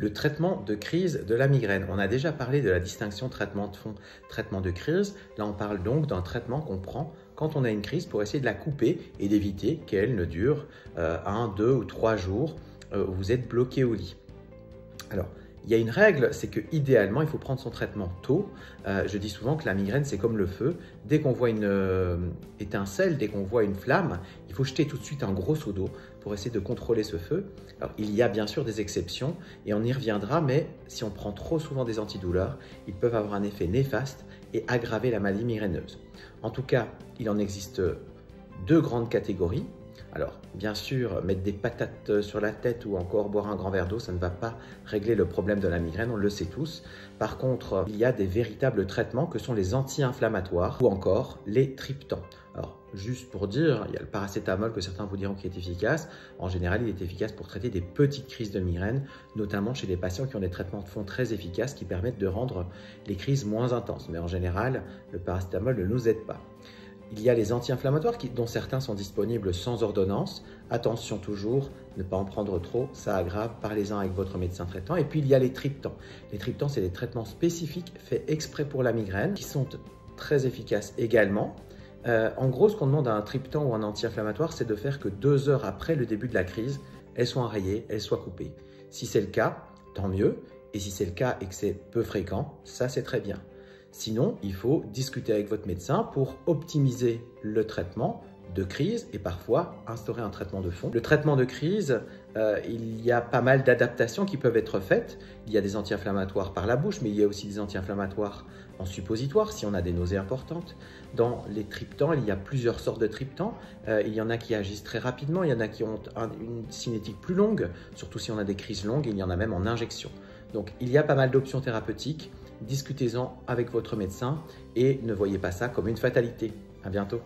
le traitement de crise de la migraine. On a déjà parlé de la distinction traitement de fond, traitement de crise. Là, on parle donc d'un traitement qu'on prend quand on a une crise pour essayer de la couper et d'éviter qu'elle ne dure 1, 2 ou 3 jours où vous êtes bloqué au lit. Alors, il y a une règle, c'est qu'idéalement, il faut prendre son traitement tôt. Je dis souvent que la migraine, c'est comme le feu. Dès qu'on voit une étincelle, dès qu'on voit une flamme, il faut jeter tout de suite un gros seau d'eau pour essayer de contrôler ce feu. Alors, il y a bien sûr des exceptions et on y reviendra, mais si on prend trop souvent des antidouleurs, ils peuvent avoir un effet néfaste et aggraver la maladie migraineuse. En tout cas, il en existe 2 grandes catégories. Alors, bien sûr, mettre des patates sur la tête ou encore boire un grand verre d'eau, ça ne va pas régler le problème de la migraine, on le sait tous. Par contre, il y a des véritables traitements que sont les anti-inflammatoires ou encore les triptans. Alors, juste pour dire, il y a le paracétamol que certains vous diront qui est efficace. En général, il est efficace pour traiter des petites crises de migraine, notamment chez des patients qui ont des traitements de fond très efficaces qui permettent de rendre les crises moins intenses. Mais en général, le paracétamol ne nous aide pas. Il y a les anti-inflammatoires dont certains sont disponibles sans ordonnance. Attention toujours, ne pas en prendre trop, ça aggrave, parlez-en avec votre médecin traitant. Et puis il y a les triptans. Les triptans, c'est des traitements spécifiques faits exprès pour la migraine qui sont très efficaces également. En gros, ce qu'on demande à un triptan ou un anti-inflammatoire, c'est de faire que 2 heures après le début de la crise, elles soient enrayées, elles soient coupées. Si c'est le cas, tant mieux. Et si c'est le cas et que c'est peu fréquent, ça c'est très bien. Sinon, il faut discuter avec votre médecin pour optimiser le traitement de crise et parfois instaurer un traitement de fond. Le traitement de crise, il y a pas mal d'adaptations qui peuvent être faites. Il y a des anti-inflammatoires par la bouche, mais il y a aussi des anti-inflammatoires en suppositoire si on a des nausées importantes. Dans les triptans, il y a plusieurs sortes de triptans. Il y en a qui agissent très rapidement, il y en a qui ont une cinétique plus longue, surtout si on a des crises longues, et il y en a même en injection. Donc, il y a pas mal d'options thérapeutiques. Discutez-en avec votre médecin et ne voyez pas ça comme une fatalité. À bientôt.